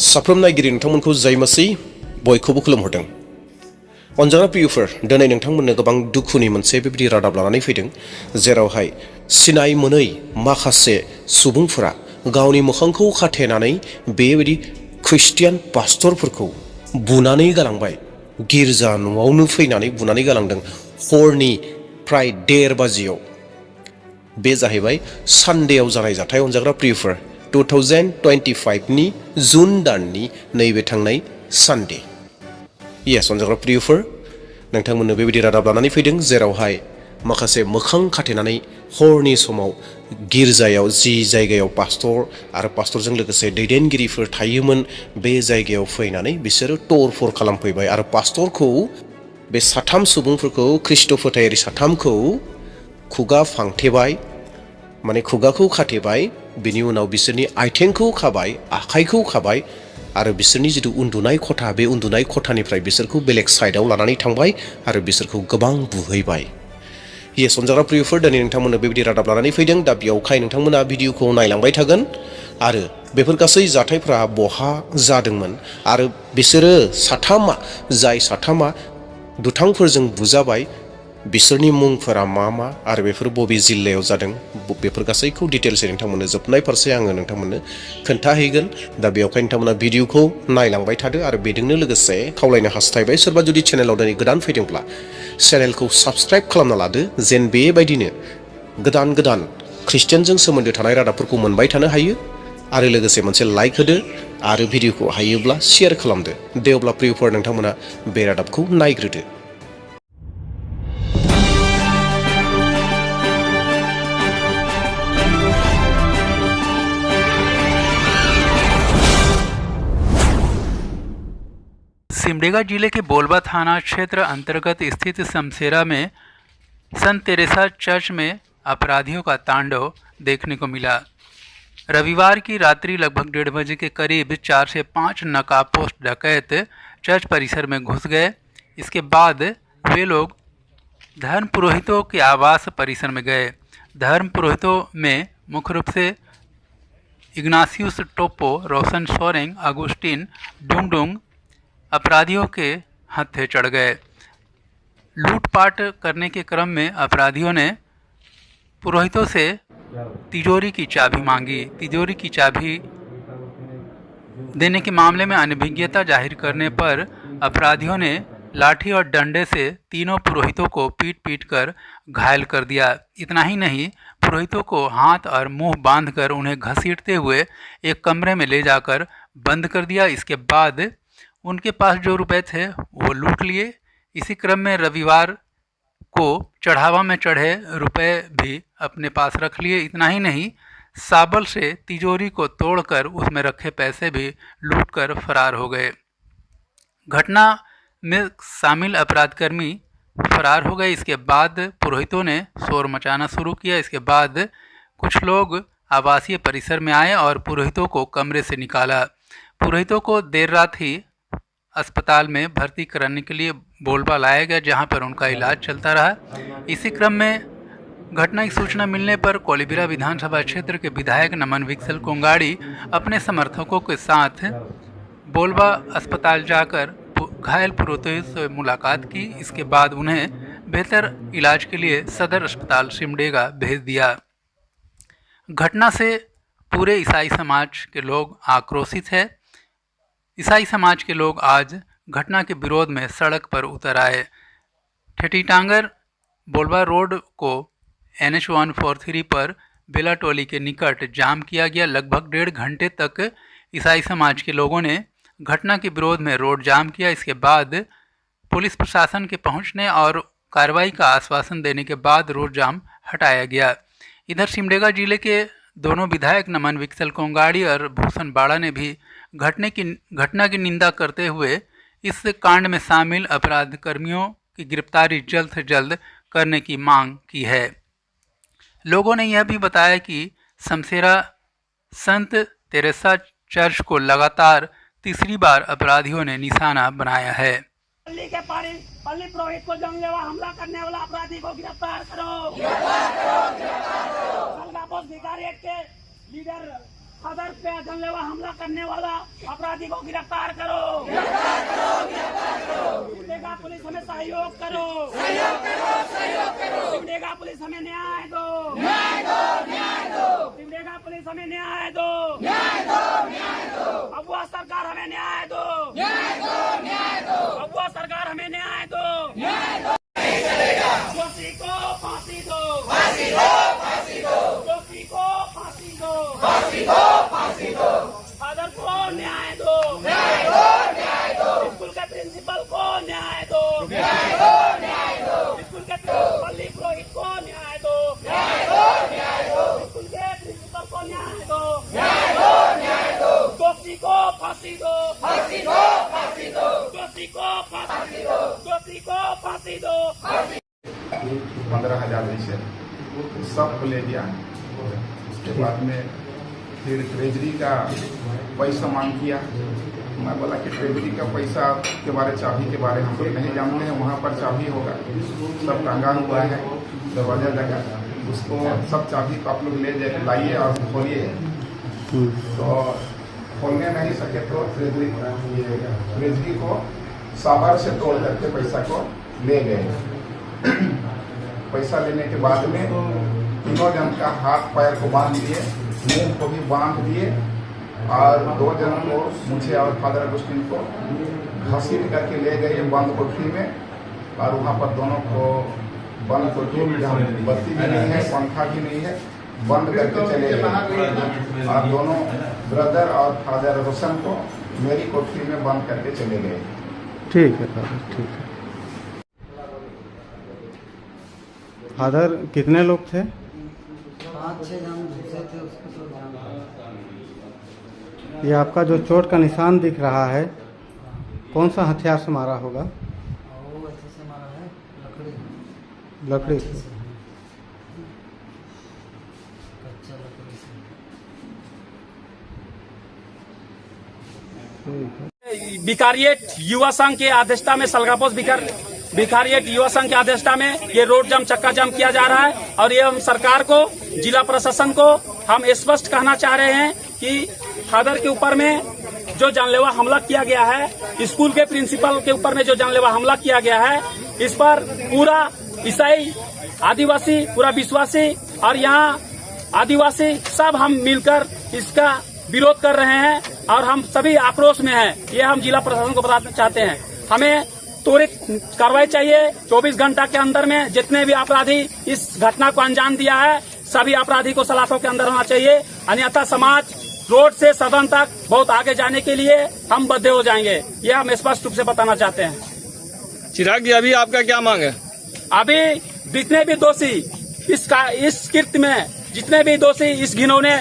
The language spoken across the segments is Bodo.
साफ्रोम नायगिरि नोंथांमोनखौ जय मसीह बयखौबो खुलुमहरदों। अनजाना प्रियफोर, दिनै नोंथांमोननो गोबां दुखुनि मोनसे बेबायदि रादाब लानानै फैदों, जेरावहाय सिनाय मोनै माखासे सुबुंफोरा गावनि मोखांखौ खाथेनानै बेबायदि ख्रिस्टियान पास्टरफोरखौ बुनानै गालांबाय। गिर्जा न'आवनो फैनानै बुनानै गालांदों हरनि प्राय 1:30 बाजियाव। बे जाहैबाय सानडेआव जानाय जाथाय। अनजाग्रा प्रियफोर, 2025 नि जुन दाननि नैबे थांनाय सानडे। येस अनजाग्रा प्रियफोर, नोंथांमोननो बेबायदि रादाब लानानै फैदों, जेरावहाय माखासे मोखां खाथेनानै हरनि समाव गिर्जायाव जि जायगायाव पास्टर आरो पास्टरजों लोगोसे दैदेनगिरिफोर थायोमोन, बे जायगायाव फैनानै बिसोरो टरफर खालामफैबाय आरो पास्टरखौ, बे साथाम सुबुंफोरखौ, ख्रिस्ट' फोथायारि साथामखौ खुगा फांथेबाय, माने खुगाखौ खाथेबाय, बिनि उनाव बिसोरनि आथिंखौ खाबाय, आखाइखौ खाबाय आरो बिसोरनि जिथु उन्दुनाय खथा, बे उन्दुनाय खथानिफ्राय बिसोरखौ बेलेग साइडआव लानानै थांबाय आरो बिसोरखौ गोबां बुहैबाय। येस अनजाग्रा प्रियफोर, दिनै नोंथांमोननो बेबायदि रादाब लानानै फैदों। दा बेयावखाय नोंथांमोना भिडिअखौ नायलांबाय थागोन आरो बेफोर गासै जाथायफ्रा बहा जादोंमोन आरो बिसोरो जाय साथामा दुथांफोरजों बुजाबाय, बिसोरनि मुंफोरा मा मा आरो बेफोर बबे जिल्लायाव जादों, बेफोर गासैखौ डिटेल्सै नोंथांमोननो जोबनाय फारसे आङो नोंथांमोननो खोन्थाहैगोन। दा बेयावखाय नोंथांमोना भिडिअखौ नायलांबाय थादो आरो बेजोंनो लोगोसे खावलायनो हास्थायबाय, सोरबा जुदि चेनेलाव दिनै गोदान फैदोंब्ला चेनेलखौ साबस्क्राइब खालामना लादो, जेन बेबायदिनो गोदान गोदान ख्रिस्टियानजों सोमोन्दो थानाय रादाबफोरखौ मोनबाय थानो हायो। आरो लोगोसे मोनसे लाइक होदो आरो भिडिअखौ हायोब्ला शेयार खालामदो। दे अब्ला प्रियफोर, नोंथांमोना बे रादाबखौ नायग्रोदो। सिमडेगा जिले के बोलबा थाना क्षेत्र अंतर्गत स्थित समसेरा में संत तेरेसा चर्च में अपराधियों का तांडव देखने को मिला। रविवार की रात्रि लगभग 1:30 बजे के करीब 4 से 5 नकाबपोश डकैत चर्च परिसर में घुस गए। इसके बाद वे लोग धर्म पुरोहितों के आवास परिसर में गए। धर्म पुरोहितों में मुख्य रूप से इग्नासियस टोपो, रोशन सोरेंग, अगुस्टिन डुंगडुंग अपराधियों के हत्थे चढ़ गए। लूटपाट करने के क्रम में अपराधियों ने पुरोहितों से तिजोरी की चाबी मांगी। तिजोरी की चाबी देने के मामले में अनभिज्ञता जाहिर करने पर अपराधियों ने लाठी और डंडे से तीनों पुरोहितों को पीट कर घायल कर दिया। इतना ही नहीं, पुरोहितों को हाथ और मुंह बांधकर उन्हें घसीटते हुए एक कमरे में ले जाकर बंद कर दिया। इसके बाद उनके पास जो रुपए थे वो लूट लिए। इसी क्रम में रविवार को चढ़ावा में चढ़े रुपए भी अपने पास रख लिए। इतना ही नहीं, साबल से तिजोरी को तोड़कर उसमें रखे पैसे भी लूटकर फरार हो गए। घटना में शामिल अपराधकर्मी फरार हो गए। इसके बाद पुरोहितों ने शोर मचाना शुरू किया। इसके बाद कुछ लोग आवासीय परिसर में आए और पुरोहितों को कमरे से निकाला। पुरोहितों को देर रात ही अस्पताल में भर्ती कराने के लिए बोलबा लाया गया, जहां पर उनका इलाज चलता रहा। इसी क्रम में घटना की सूचना मिलने पर कोलिबिरा विधानसभा क्षेत्र के विधायक नमन विक्सल कोंगाड़ी अपने समर्थकों के साथ बोलबा अस्पताल जाकर घायल पुरोहितों से मुलाकात की। इसके बाद उन्हें बेहतर इलाज के लिए सदर अस्पताल सिमडेगा भेज दिया। घटना से पूरे ईसाई समाज के लोग आक्रोशित हैं। ईसाई समाज के लोग आज घटना के विरोध में सड़क पर उतर आए। ठेठीटांगर बोलबा रोड को NH 143 पर बेलाटोली के निकट जाम किया गया। लगभग 1.5 घंटे तक ईसाई समाज के लोगों ने घटना के विरोध में रोड जाम किया। इसके बाद पुलिस प्रशासन के पहुंचने और कार्रवाई का आश्वासन देने के बाद रोड जाम हटाया गया। इधर सिमडेगा जिले के दोनों विधायक नमन विक्सल कोंगाड़ी और भूषण बाड़ा ने भी घटना की निंदा करते हुए इस कांड में शामिल अपराध कर्मियों की गिरफ्तारी जल्द से जल्द करने की मांग की है। लोगों ने यह भी बताया कि समसेरा संत तेरेसा चर्च को लगातार तीसरी बार अपराधियों ने निशाना बनाया है। पल्ली के पल्ली पुरोहित को जानलेवा हमला करने वाला अपराधी को गिरफ्तार करो। भिखारी के लीडर फादर पे जानलेवा हमला करने वाला अपराधी को गिरफ्तार करो। सिमडेगा पुलिस हमें सहयोग करो। सिमडेगा पुलिस हमें न्याय दो। सिमडेगा पुलिस हमें न्याय दो। अबुआ सरकार हमें न्याय दो। अबुआ सरकार हमें न्याय दो। दोषी को फांसी दो। दोषी को फांसी दो। फादर को न्याय दो। स्कूल के प्रिंसिपल को न्याय दो। स्कूल के पल्ली पुरोहित को न्याय दो। स्कूल के प्रिंसिपल को न्याय दो। दोषी को फांसी दो। दोषी को फांसी दो। 15,000 से सबको ले गया। उसके बाद में फिर ट्रेजरी का पैसा मांग किया। मैं बोला कि ट्रेजरी का पैसा के बारे चाबी के बारे हम लोग नहीं जानते हैं, वहाँ पर चाबी होगा, सब टांगा हुआ है दरवाजा जगह, उसको सब चाबी को आप लोग ले लाइए और खोलिए। तो खोलने नहीं सके तो ट्रेजरी को साबर से तोड़ करके पैसा को ले गए। पैसा लेने के बाद में तीनों जन का हाथ पैर को बांध दिए, मुंह को भी बांध दिए और 2 जन को, मुझे और फादर अगस्टिन को घसीट करके ले गए बंद कोठरी में। और वहाँ पर दोनों को बंद कोठरी में जहाँ बत्ती भी नहीं है, पंखा भी नहीं है, बंद करके चले गए। और दोनों ब्रदर और फादर रोशन को मेरी कोठरी में बंद करके चले गए। ठीक है फादर, ठीक है। फादर कितने लोग थे? 5-6 जन घुसे थे, उसको तो जान। ये आपका जो चोट का निशान दिख रहा है, कौन सा हथियार से मारा होगा? वो ऐसे से मारा है, लकड़ी से। कच्चा लकड़ी से। विकारियट युवा संघ के अध्यक्षता में सलगापोस विकारियट युवा संघ के अध्यक्षता में ये रोड जाम चक्का जाम किया जा रहा है। और ये हम सरकार को, जिला प्रशासन को हम स्पष्ट कहना चाह रहे हैं कि फादर के ऊपर में जो जानलेवा हमला किया गया है, स्कूल के प्रिंसिपल के ऊपर में जो जानलेवा हमला किया गया है, इस पर पूरा ईसाई, आदिवासी, पूरा विश्वासी और यहाँ आदिवासी सब हम मिलकर इसका विरोध कर रहे हैं और हम सभी आक्रोश में हैं। ये हम जिला प्रशासन को बताना चाहते हैं। हमें त्वरित कार्रवाई चाहिए। 24 घंटा के अंदर में जितने भी अपराधी इस घटना को अंजाम दिया है, सभी अपराधी को सलाखों के अंदर होना चाहिए। अन्यथा समाज रोड से सदन तक बहुत आगे जाने के लिए हम बद्ध हो जाएंगे। यह हम स्पष्ट रूप से बताना चाहते हैं। चिराग जी, अभी आपका क्या मांग है? अभी जितने भी दोषी इस कृत्य में, जितने भी दोषी इस घिनौने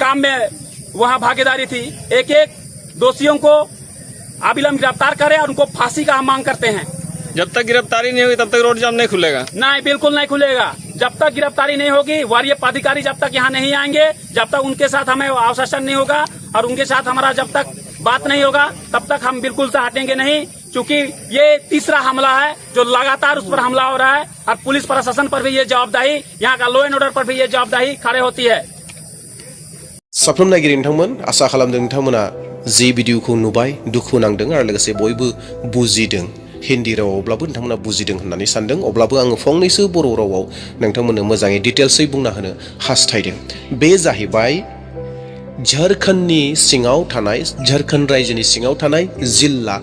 काम में वहाँ भागीदारी थी, एक एक दोषियों को अविलंब गिरफ्तार करें और उनको फांसी का हम मांग करते हैं। जब तक गिरफ्तारी नहीं होगी तब तक रोड जाम नहीं खुलेगा? नहीं, बिल्कुल नहीं खुलेगा। जब तक गिरफ्तारी नहीं होगी, वरीय पदाधिकारी जब तक यहाँ नहीं आएंगे, जब तक उनके साथ हमें आश्वासन नहीं होगा और उनके साथ हमारा जब तक बात नहीं होगा, तब तक हम बिल्कुल से हटेंगे नहीं। क्योंकि ये तीसरा हमला है जो लगातार उस पर हमला हो रहा है और पुलिस प्रशासन पर भी ये जवाबदारी, यहाँ का लॉ एंड ऑर्डर पर भी ये जवाबदारी खड़े होती है। साफ्रोम नायगिरि नोंथांमोन, आसा खालामदों नोंथांमोना जि भिडिअखौ नुबाय दुखु नांदों आरो लोगोसे बयबो बुजिदों। हिन्दी रावावब्लाबो नोंथांमोना बुजिदों होननानै सानदों। अब्लाबो आङो फंनैसो बर' रावाव नोंथांमोननो मोजाङै डिटेल्सै बुंना होनो हास्थायदों। बे जाहैबाय झारखन्डनि सिङाव थानाय, झारखन्ड रायजोनि सिङाव थानाय जिल्ला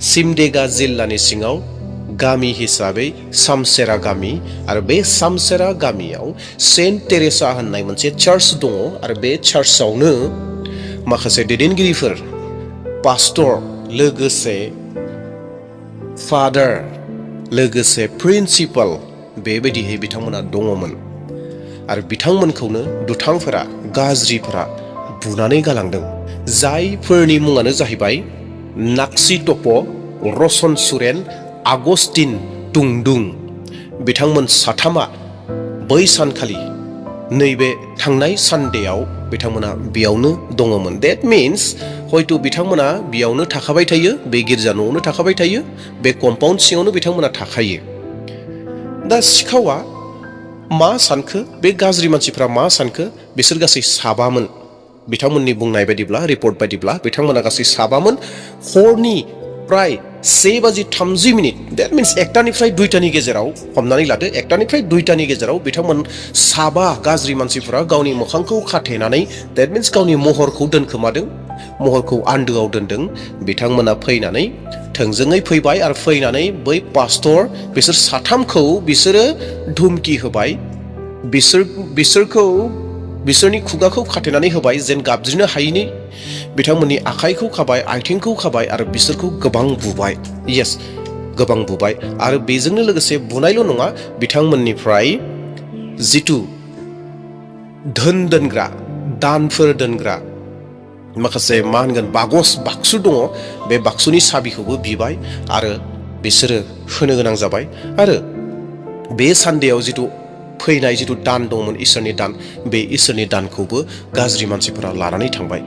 सिमडेगा जिल्लानि सिङाव गामि हिसाबै सामसेरा गामि। आरो बे सामसेरा गामियाव सेन्ट टेरेसा होननाय मोनसे चार्च दङ आरो बे चार्चआवनो माखासे दैदेनगिरिफोर, पास्टर, लोगोसे फादार, लोगोसे प्रिन्सिपाल बेबायदिहै बिथांमोना दङमोन। आरो बिथांमोनखौनो दुथांफोरा, गाज्रिफोरा बुनानै गालांदों। जायफोरनि मुङानो जाहैबाय नाक्सि टप, रसन सुरेन, आगस्टिन टुंडुं। बिथांमोन साथामा बै सानखालि, नैबे थांनाय सानडेआव बिथांमोना बेयावनो दङमोन। डेट मिन्स हयथ' बिथांमोना बेयावनो थाखाबाय थायो, बे गिर्जा न'आवनो थाखाबाय थायो, बे कम्पाउन्ड सिङावनो बिथांमोना थाखायो। दा सिखावा मा सानखो बे गाज्रि मानसिफ्रा मा सानखो बिसोर गासै साबामोन बिथांमोननि बुंनाय बायदिब्ला रिपर्ट बायदिब्ला बिथांमोना गासै साबामोन हरनि प्राय 7:30 दैट मीन्स 1टानिफ्राय 2टानि गेजेराव हमनानै लादो 1टानिफ्राय 2टानि गेजेराव बिथांमोन साबा गाज्रि मानसिफोरा गावनि मोखांखौ खाथेनानै दैट मीन्स गावनि महरखौ दोनखोमादों महरखौ आन्दोआव दोनदों बिथांमोना फैनानै थोंजोङै फैबाय आरो फैनानै बै पास्टर बिसोर साथामखौ बिसोरो धुमकि होबाय बिसोरखौ बिसोरनि खुगाखौ खाथेनानै होबाय जेन गाबज्रिनो हायैनि बिथांमोननि आखाइखौ खाबाय आथिंखौ खाबाय आरो बिसोरखौ गोबां बुबाय यस गोबां बुबाय आरो बेजोंनो लोगोसे बुनायल' नङा बिथांमोननिफ्राय जितु धोन दोनग्रा दानफोर दोनग्रा माखासे मा होनगोन बाक्सु दङ बे बाक्सुनि साबिखौबो बिबाय आरो बिसोरो होनो गोनां जाबाय आरो बे सानदेयाव जितु फैनाय जितु दान दंमोन इसोरनि दान बे इसोरनि दानखौबो गाज्रि मानसिफोरा लानानै थांबाय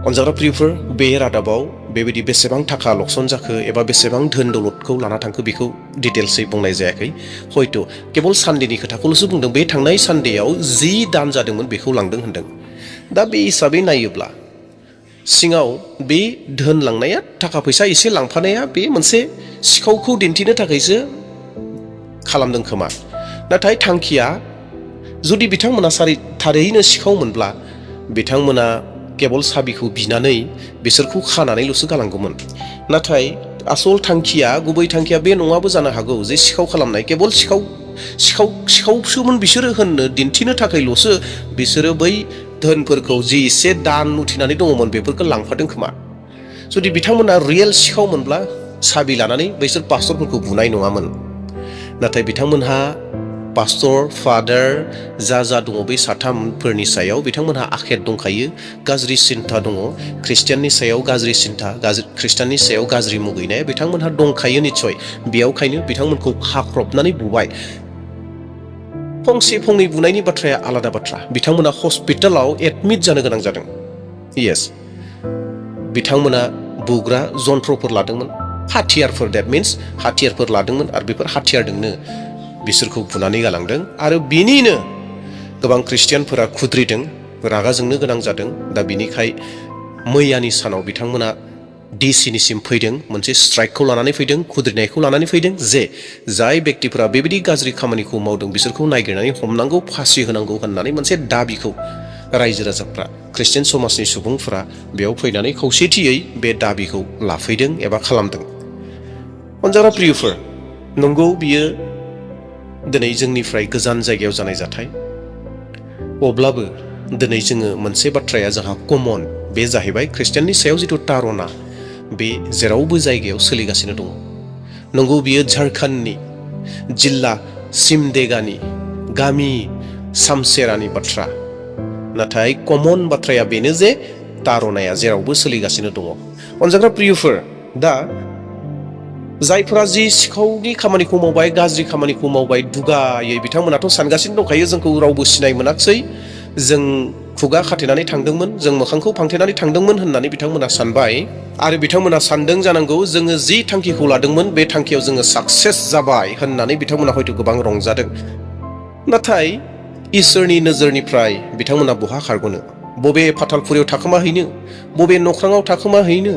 अनजाग्रा प्रियफोर बे रादाबाव बेबायदि बेसेबां थाखा लकसन जाखो एबा बेसेबां धोन दौलतखौ लाना थांखो बेखौ डिटेल्सै बुंनाय जायाखै हयथ' केवल सानदेनि खोथाखौल'सो बुंदों बे थांनाय सानदेयाव 10 दान जादोंमोन बेखौ लांदों होनदों दा बे हिसाबै नायोब्ला सिङाव बे धोन लांनाया थाखा फैसा एसे लांफानाया बे मोनसे सिखावखौ दिन्थिनो थाखायसो खालामदों खोमा नाथाय थांखिया जुदि बिथांमोना थारैनो सिखावमोनब्ला बिथांमोना केवल साबिखौ बिनानै बिसोरखौ खानानैल'सो गालांगौमोन नाथाय आसल थांखिया गुबै थांखिया बे नङाबो जानो हागौ जे सिखाव खालामनाय केवल सिखावसोमोन बिसोरो होननो दिन्थिनो थाखायल'सो बिसोरो बै धोनफोरखौ जि एसे दान उथिनानै दङमोन बेफोरखौ लांफादों खोमा जुदि बिथांमोना रियेल सिखावमोनब्ला साबि लानानै बैसोर पास्टरफोरखौ बुनाय नङामोन नाथाय बिथांमोनहा पास्टर फादार जा दङ बै साथामफोरनि सायाव बिथांमोनहा आखेट दंखायो गाज्रि सिन्था दङ ख्रिस्टियाननि सायाव गाज्रि सिन्था ख्रिस्टियाननि सायाव गाज्रि मुगैनाय बिथांमोनहा दंखायो निस्सय बेयावखायनो बिथांमोनखौ हाख्रबनानै बुबाय फंसे फंनै बुनायनि बाथ्राया आलादा बाथ्रा बिथांमोना हस्पिटालाव एडमिट जानो गोनां जादों यस बिथांमोना बुग्रा जन्थ्रफोर लादोंमोन हाथियारफोर दैट मीन्स हाथियारफोर लादोंमोन आरो बेफोर हाथियारजोंनो बिसोरखौ बुनानै गालांदों आरो बिनिनो गोबां ख्रिस्टियानफोरा खुद्रिदों रागा जोंनो गोनां जादों दा बिनिखाय मैयानि सानाव बिथांमोना डिसिनिसिम फैदों मोनसे स्ट्राइकखौ लानानै फैदों खुद्रिनायखौ लानानै फैदों जे जाय व्यक्तिफोरा बेबायदि गाज्रि खामानिखौ मावदों बिसोरखौ नायगिरनानै हमनांगौ फासि होनांगौ होननानै मोनसे दाबिखौ रायजो राजाफ्रा ख्रिस्टियान समाजनि सुबुंफोरा बेयाव फैनानै खौसेथियै बे दाबिखौ लाफैदों एबा खालामदों अनजाग्रा प्रियफोर नंगौ बियो दिनै जोंनिफ्राय गोजान जायगायाव जानाय जाथाय अब्लाबो दिनै जोङो मोनसे बाथ्राया जोंहा कमन बे जाहैबाय ख्रिस्टियाननि सायाव जिथु तारना बे जेरावबो जायगायाव सोलिगासिनो दङ नंगौ बियो झारखन्डनि जिल्ला सिमदेगानि गामि सामसेरानि बाथ्रा नाथाय कमन बाथ्राया बेनो जे तारनाया जेरावबो सोलिगासिनो दङ अनजाग्रा प्रियफोर दा जायफोरा जि सिखावनि खामानिखौ मावबाय गाज्रि खामानिखौ मावबाय दुगायै बिथांमोनाथ' सानगासिनो दंखायो जोंखौ रावबो सिनाय मोनाखसै जों खुगा खाथेनानै थांदोंमोन जों मोखांखौ फांथेनानै थांदोंमोन होननानै बिथांमोना सानबाय आरो बिथांमोना सानदों जानांगौ जोङो जि थांखिखौ लादोंमोन बे थांखियाव जोङो साक्सेस जाबाय होननानै बिथांमोना हयथ' गोबां रंजादों नाथाय इसोरनि नोजोरनिफ्राय बिथांमोना बहा खारग'नो बबे फाथालफुरियाव थाखोमाहैनो बबे नख्राङाव थाखोमाहैनो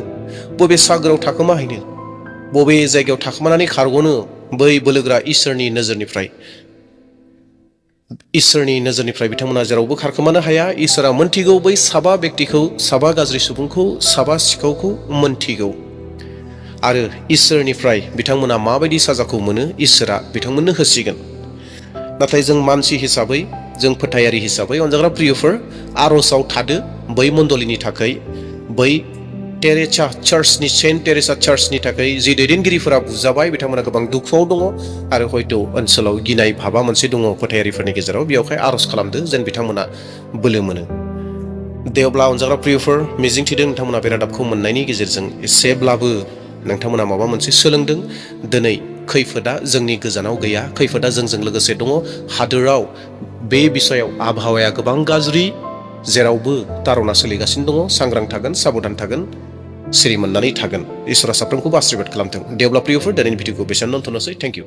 बबे सागोराव थाखोमाहैनो बबे जायगायाव थाखोमानानै खारग'नो बै बोलोग्रा इसोरनि नोजोरनिफ्राय बिथांमोना जेरावबो खारखोमानो हाया इसोरा मोनथिगौ बै साबा व्यक्तिखौ साबा गाज्रि सुबुंखौ साबा सिखावखौ मोनथिगौ आरो इसोरनिफ्राय बिथांमोना माबायदि साजाखौ मोनो इसोरा बिथांमोननो होसिगोन नाथाय जों मानसि हिसाबै जों फोथायारि हिसाबै अनजाग्रा प्रियफोर आर'जआव थादो बै मण्डलिनि थाखाय बै टेरेसा चार्चनि सेन्ट टेरेसा चार्चनि थाखाय जि दैदेनगिरिफोरा बुजाबाय बिथांमोना गोबां दुखुआव दङ आरो हयथ' ओनसोलाव गिनाय भाबा मोनसे दङ फोथायारिफोरनि गेजेराव बेयावहाय आर'ज खालामदो जेन बिथांमोना बोलो मोनो दे अब्ला अनजाग्रा प्रियफोर मिजिंथिदों नोंथांमोना बे रादाबखौ मोननायनि गेजेरजों एसेब्लाबो नोंथांमोना माबा मोनसे सोलोंदों दिनै खैफोदा जोंनि गोजानाव गैया खैफोदा जोंजों लोगोसे दङ हादोराव बे बिषयाव आबहावाया गोबां गाज्रि जेरावबो तारना सोलिगासिनो दङ सांग्रां थागोन साबधान थागोन सिरि मोननानै थागोन इसोरा साफ्रोमखौबो आशीर्बाद खालामथों दे अब्ला प्रियफोर दिनैनि भिडिअखौ बेसेबां दोनथ'नोसै थेंक इउ